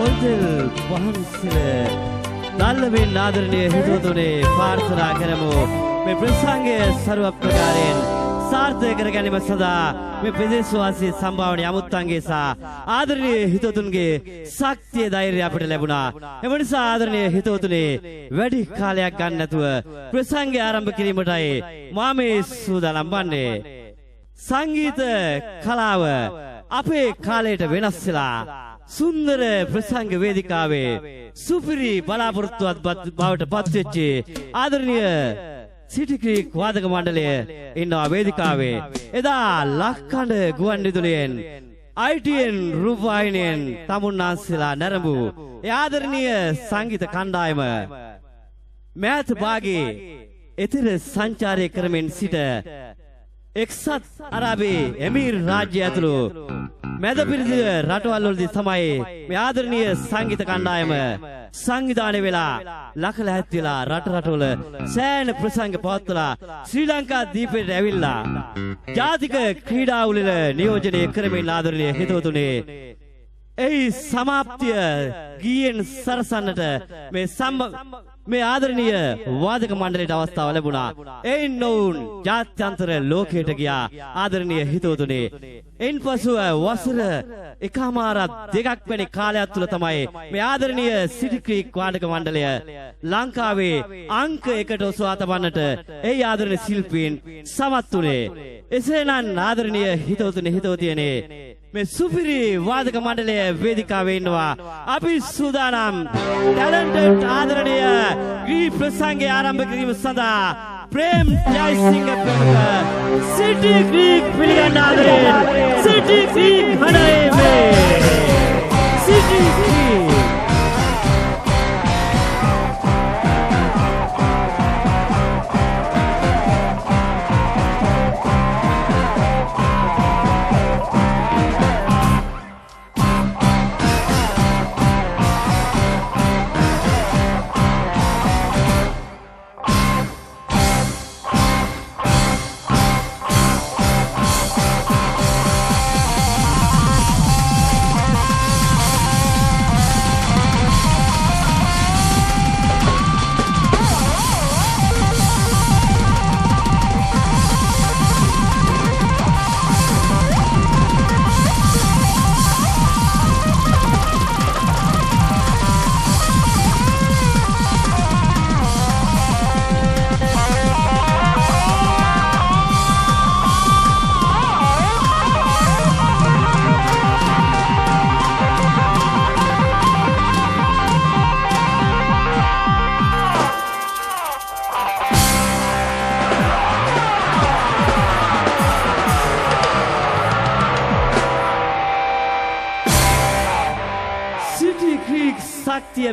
පොල්තෙල් වහන්සේල දල්ලමින් ආදරණීය හිතවතුනේ ප්‍රාර්ථනා කරමු මේ ප්‍රසංගය ਸਰව ප්‍රකාරයෙන් සාර්ථක කර ගැනීම සඳහා මේ ප්‍රදේශවාසී සම්භාවනීය අමුත්තන්ගේ සහ ආදරණීය හිතවතුන්ගේ ශක්තිය ධෛර්යය අපිට ලැබුණා. එම නිසා ආදරණීය හිතවතුනේ වැඩි කාලයක් ගන්න නැතුව ප්‍රසංගය ආරම්භ කිරීමටයි මා මේ සූදානම් වන්නේ. සංගීත කලාව අපේ කාලයට වෙනස් වෙලා සුන්දර ප්‍රසංග වේදිකාවේ සුපිරි බලාපොරොත්තුවත් බවට පත්වෙච්ච ආදරණීය සිටි ක්‍රීක් වාදක මණ්ඩලය ඉන්නවා වේදිකාවේ. එදා ලක්කඩ ගුවන්විදුලියෙන් ITN රූපවාහිනියෙන් තමුන්නාන්සලා නැරඹු ඒ ආදරණීය සංගීත කණ්ඩායම මෑත භාගයේ එතර සංචාරය කරමින් සිට එක්සත් අරාබේ එමීර් රාජ්‍ය ඇතුළු මැද පිරිසිදු රටවල් වලදී තමයි මේ ආදරණීය සංගීත කණ්ඩායම සංවිධානය වෙලා ලකලැත් වෙලා රටවල සෑහෙන ප්‍රසංග පවත්වලා ශ්‍රී ලංකා දීපයට ඇවිල්ලා ජාතික ක්‍රීඩා උළෙල නියෝජනය කරමින් ආදරණීය හිතවතුනේ එහි සමාප්තිය ගීයෙන් සරසන්නට මේ ආදරණීය වාදක මණ්ඩලයට අවස්ථාව ලැබුණා. එයින් නොවුන් ජාත්‍යන්තර ලෝකයට ගියා ආදරණීය හිතවතුනේ. එයින්පසුව වසර එකමාරක් දෙකක් වැනි කාලයක් තුල තමයි මේ ආදරණීය සිටි ක්‍රීක් වාදක මණ්ඩලය ලංකාවේ අංක 1ට ඔසවා තබන්නට ඒ ආදරණීය ශිල්පීන් සමත් වුණේ. එසේනම් ආදරණීය හිතවතුනේ මේ සුපිරි වාදක මණ්ඩලය වේදිකාවේ ඉන්නවා. අපි සූදානම් ටැලන්ටඩ් ආදරණීය ගී ප්‍රසංගය ආරම්භ කිරීම සඳහා ප්‍රේම් ජයසිංහ ප්‍රමුඛ සිටි ක්‍රීක් පිළිගන්න ආදරයෙන් සිටි ක්‍රීක් හඬේ සිටි ක්‍රීක්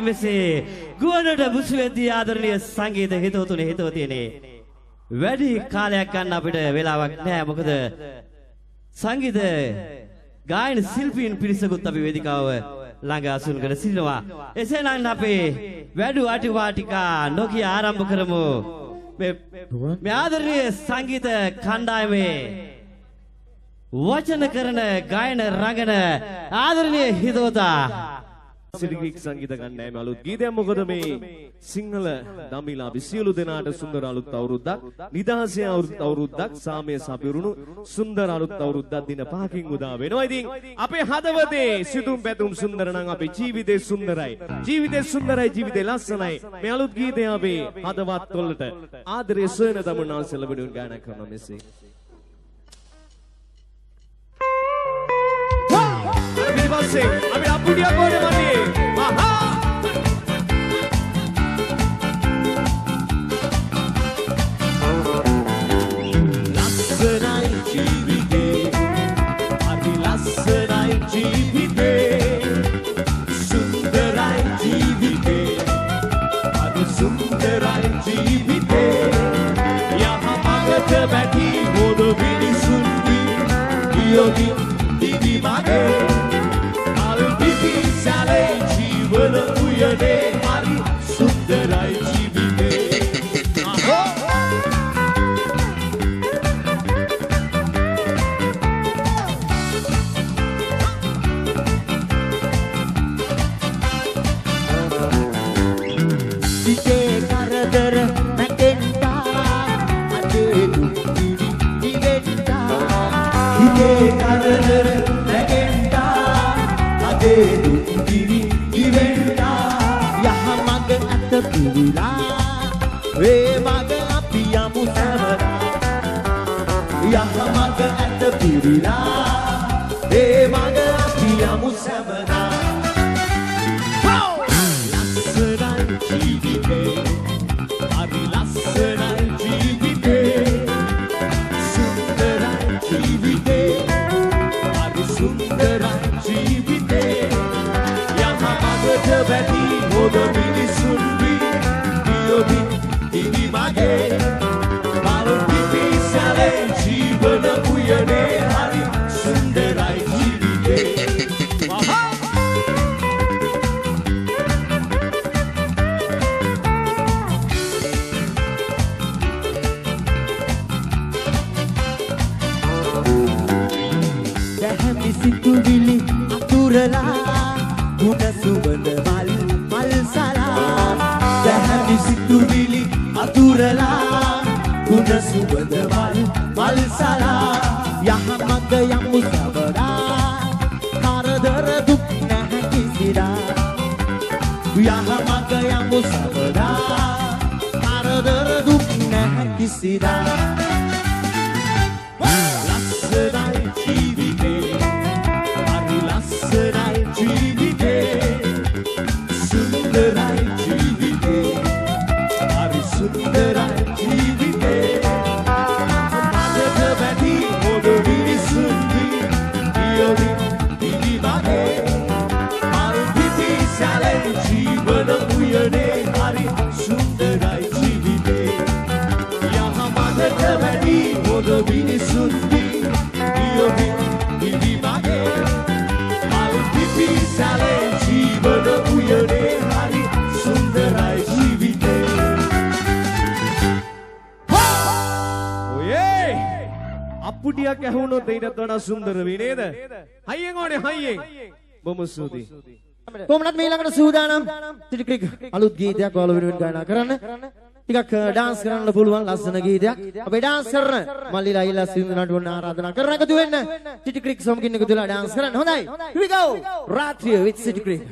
මෙසේ ගුවනට මුසු වෙද්දී ආදරණීය සංගීත හිතවතුනේ හිතවතියනේ වැඩි කාලයක් ගන්න අපිට වෙලාවක් නැහැ. මොකද සංගීත ගායන ශිල්පීන් පිරිසකුත් අපි වේදිකාව ළඟ අසුන් කර සිටිනවා. එසේනම් අපේ වැඩි අටිවාටිකා නොකිය ආරම්භ කරමු. මේ ආදරණීය සංගීත කණ්ඩායමේ වචන කරන ගායන රංගන ආදරණීය හිතවතා සිටි ක්‍රීක් සංගීත කණ්ඩායමේ අලුත් ගීතයක්. මොකද මේ සිංහල දමිලා සියලු දෙනාට සුන්දර අලුත් අවුරුද්දක්, නිදහසේ අවුරුද්දක්, සාමය සපිරුණු සුන්දර අලුත් අවුරුද්දක් දින 5කින් උදා වෙනවා. ඉතින් අපේ හදවතේ සිතුම් පැතුම් සුන්දර නම් අපේ ජීවිතේ සුන්දරයි. ජීවිතේ සුන්දරයි, ජීවිතේ ලස්සනයි. මේ අලුත් ගීතය අපේ හදවත් වලට ආදරයේ සොයන තමුන්නාන්සල වෙනුවෙන් ගායනා කරනවා මෙසේ. අපි අපුඩියක් ඕනේ මන්නේ. ලස්සනයි ජීවිතේ, අති ලස්සනයි ජීවිතේ, සුන්දරයි ජීවිතේ, අති සුන්දරයි ජීවිතේ. යමකට බැටි හොද මිනිසුන්ගේ ගියොගින් දිවි මගේ जीवन उयने हरी सुंदराई जीविते දුක්ගිරි ඉවෙන්නා යහමඟ ඇත පිරිලා ඒ මඟ අපි යමු සැමනා යහමඟ ඇත පිරිලා ඒ මඟ අපි යමු සැමනා ලස්සනයි ජීවිතේ හරි ලස්සනයි ජීවිතේ සුන්දරයි ජීවිතේ හරි සුන්දරයි ජීවිතේ යහමඟට වැටි හොඳ මිනිසුන් වී දියොබි දිවි මගේ මල් පිපි සැලේ ජීවන උයනේ හරි සුන්දරයි ජීවිතේ දැහැමි සිතුවිලි අතුරලා ගුණ සුවඳ මල් සලා දැහැමි සිතුවිලි අතුරලා ගුණ සුවඳ මල් සලා යහමඟ යමු සවරා කරදර දුක් නැහැ කිසිදා යහමඟ යමු සවරා කරදර දුක් නැහැ කිසිදා ලස්සනයි ජීවිතේ හරි ලස්සනයි ජීවිතේ සුන්දරයි ජීවිතේ හරි සුන්දරයි ජීවිතේ මඟට වැටි හොඳ මිනිසුන් වී දියොබි දිවි මගේ මල් පිපි සැලෙන ජීවන උයනේ හරි සුන්දරයි ජීවිතේ යහමඟට වැටි හොඳ මිනිසුන් වී දියොබි දිවි මගේ මල් පිපි සැලෙන ජීවන උයනේ හරි සුන්දරයි ජීවිතේ ඔයේ අප්පුටියක් ඇහුනොත් ඊටත් වඩා සුන්දර වෙයි නේද? හයියෙන් ඕනේ හයියෙන්. බොහොම ස්තුතියි. කොහොමද මේ ළඟට සූදානම් සිටි ක්‍රික් අලුත් ගීතයක් ඔයාලා වෙනුවෙන් ගායනා කරන්න ටිකක් ඩාන්ස් කරන්න පුළුවන් ලස්සන ගීතයක් අපි ඩාන්ස් කරන මල්ලිලා අයිලා සින්දු නටුවන්න ආරාධනා කරන එකතු වෙන්න සිටි ක්‍රික් සොම්කින් එකතු වෙලා ඩාන්ස් කරන්න හොඳයි here we go රාත්‍රිය with සිටි ක්‍රික්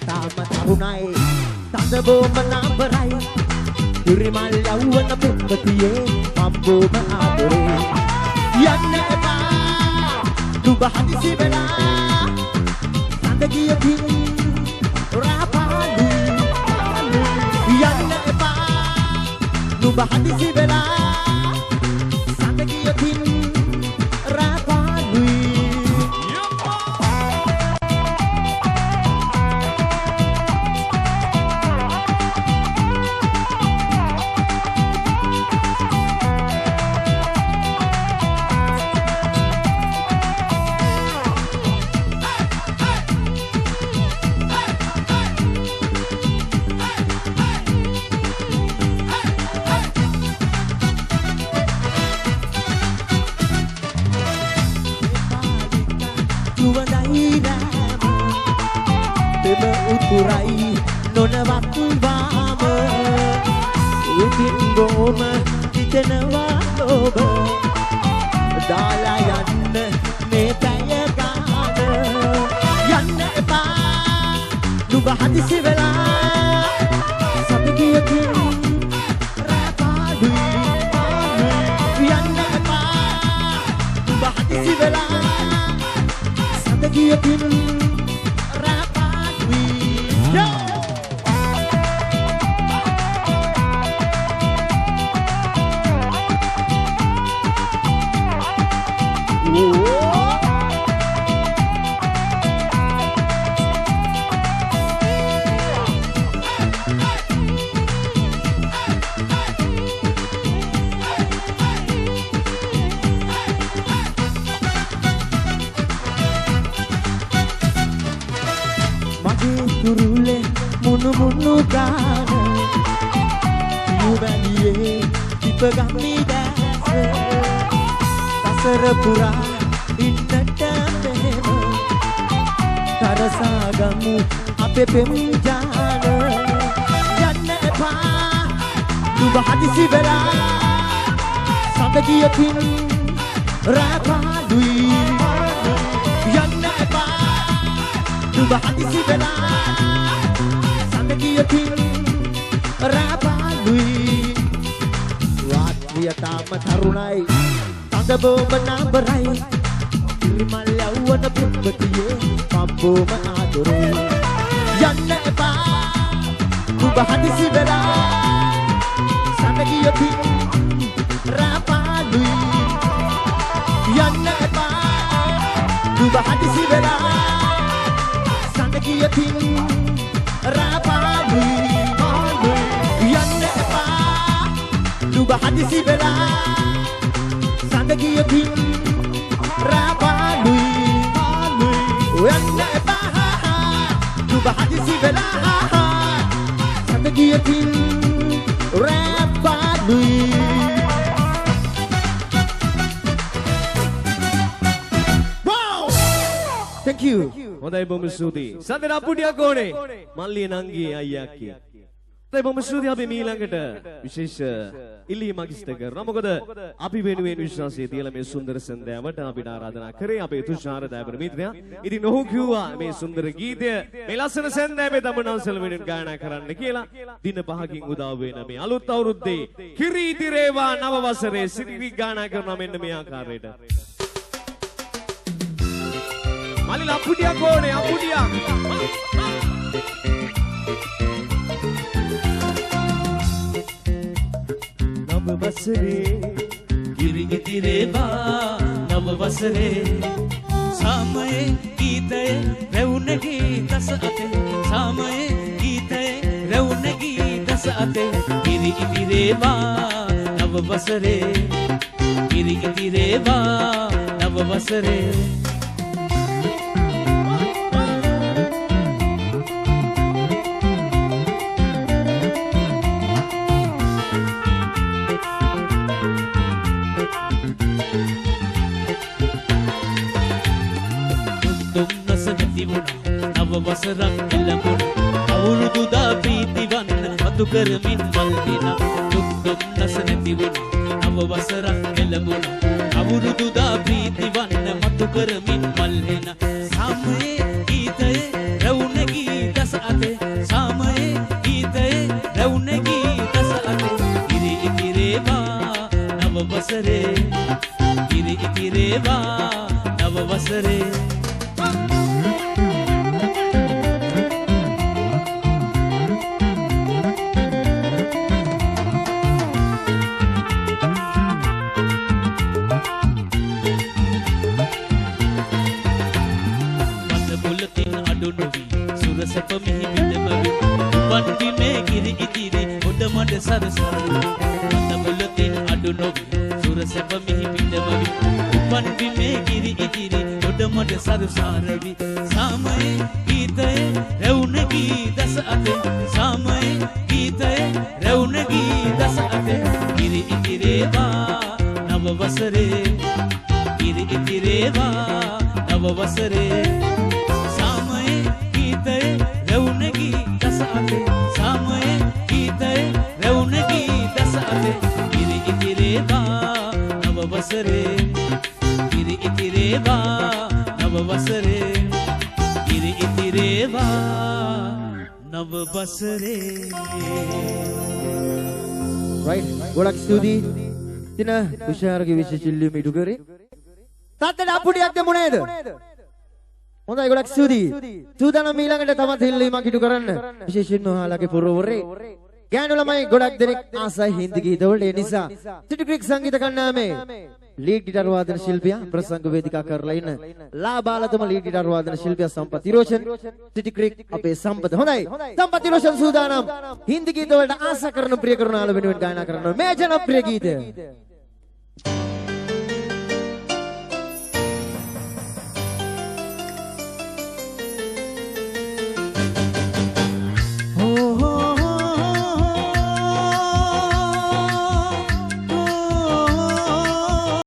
තාම තරුණයි තද බොම නාඹරයි ඉරිමල් යවුවන පෙම්පතියේ මම් බොම ආදරේ යන්න එපා දුබ හදිසි වෙලා සඳ ගියකින් රාපාලු යන්න එපා දුබ හදිසි වෙලා සඳ ගියකින් රාපාලු උතුරයි නොනවත් වාම ඉතින් ගෝම හිතනවා ඔබ දාලා යන්න මේ පැය ගාන යන්න එපා නුඹ හදිසි වෙලා සතියකින් රාපාඩුයි යන්න එපා නුඹ හදිසි වෙලා සතියකින් තුරුලේ මුණු මුණු ගාන යුබැලියේ දීපගම්මි දැස සසර පුරා ඉන්නට මෙහෙම තරසාගමු අපේ පෙම් ජාන යන්න එපා නුඹ හදිසි වෙලා සඳ ගියකින් රාපාලුයි යන්න එපා නුඹ හදිසි වෙලා සඳ ගියකින් රාපාලුයි රාත්‍රිය තාම තරුණයි සඳ බොම නඹරයි ඉරිමල් යවුවන පුත්පතියේ පම්බෝම ආදරේ යන්න එපා නුඹ හදිසි වෙලා සඳ ගියකින් රාපාලුයි යන්න එපා නුඹ හදිසි වෙලා සඳ ගියකින් රාපාලුයි යන්න එපා නුඹ හදිසි වෙලා සඳ ගියකින් රාපාලුයි යන්න එපා නුඹ හදිසි වෙලා සඳ ගියකින් රාපාලුයි Thank you. හොඳයි බොහොම ස්තුතියි. සඳර අපුඩියක් ඕනේ. මල්ලිය නංගී අයියා කිය. හොඳයි බොහොම ස්තුතියි අපි ඊළඟට විශේෂ ඉල්ලීමක් ඉෂ්ට කරනවා. මොකද අපි වෙනුවෙන් විශ්වාසය තියලා මේ සුන්දර සන්ධ්‍යාවට අපිට ආරාධනා කරේ අපේ තුෂාර දයබර මිත්‍රයා. ඉතින් ඔහු කිව්වා මේ සුන්දර ගීතය මේ ලස්සන සන්ධ්‍යාවේ තමනවසල වෙනුවෙන් ගායනා කරන්න කියලා. දින 5කින් උදා වෙන මේ අලුත් අවුරුද්දේ කිරීති රේවා නව වසරේ සිරිවි ගායනා කරනවා මෙන්න මේ ආකාරයට. Mali apudiak kone, apudiak. Nama basre, Girigiti reva, nama basre. Samaye gitaye, reunagi dasate. Samaye gitaye, reunagi dasate. Girigiti reva, nama basre. Girigiti reva, nama basre. නව වසරක් එළඹුණ අවුරුදු දා ප්‍රීති වන්න මතු කරමින් මල්දින දුක් දුම්නස නැති වුණ නව වසරක් එළඹුණ අවුරුදු දා ප්‍රීති වන්න මතු කරමින් මල්හෙන සාමයේ ගීතයේ රවුණගී දස අතේ සාමයේ ගීතයේ රවුණගී දස අතේ ඉරි ඉතිරේවා නව වසරේ ඉරි ඉතිරේවා නව වසරේ සැපමිහි විඳමවි වන්දි මේ ගිරි ඉදිරි ඔඩමඩ සරසාවි මතබලතින් අඩු නොවි සුර සැපමිහි විඳමවි වන්දි මේ ගිරි ඉදිරි ඔඩමඩ සරසාරවි සාමයේ ගීතයේ රවුණගී දස අතේ සාමයේ ගීතයේ රවුණගී දස අතේ ගිරි ඉදිරේවා නව වසරේ ගිරි ඉදිරේවා නව වසරේ රවුණගී දස අතේ සාමයේ ගීතයේ රවුණගී දස අතේ ඉරි ඉතිරේවා නව වසරේ ඉරි ඉතිරේවා නව වසරේ ඉරි ඉතිරේවා නව වසරේ right ගොඩක් ස්තුතියි දින තුෂාරගේ විශේෂ ඉල්ලීම ඉටු කරේ තාත්තට අපුඩියක් දෙමු නේද හොඳයි ගොඩක් ස්තුතියි. සූදානම් ඊළඟට තවත් ඉල්ලීමක් ඉටු කරන්න. විශේෂයෙන්ම ඔයාලගේ පුරවරේ ගෑනු ළමයි ගොඩක් දෙනෙක් ආසයි හින්දි ගීතවලට. ඒ නිසා සිටි ක්‍රික් සංගීත කණ්ඩායමේ ලීඩ් ගිටාර් වාදන ශිල්පියා ප්‍රසංග වේදිකා කරලා ඉන්න ලාබාලතම ලීඩ් ගිටාර් වාදන ශිල්පියා සම්පත් ඉරෝෂන් සිටි ක්‍රික් අපේ සම්පත. හොඳයි සම්පත් ඉරෝෂන් සූදානම් හින්දි ගීතවලට ආස කරන ප්‍රිය කරන ආල වෙනුවෙන් ගායනා කරනවා මේ ජනප්‍රිය ගීතය.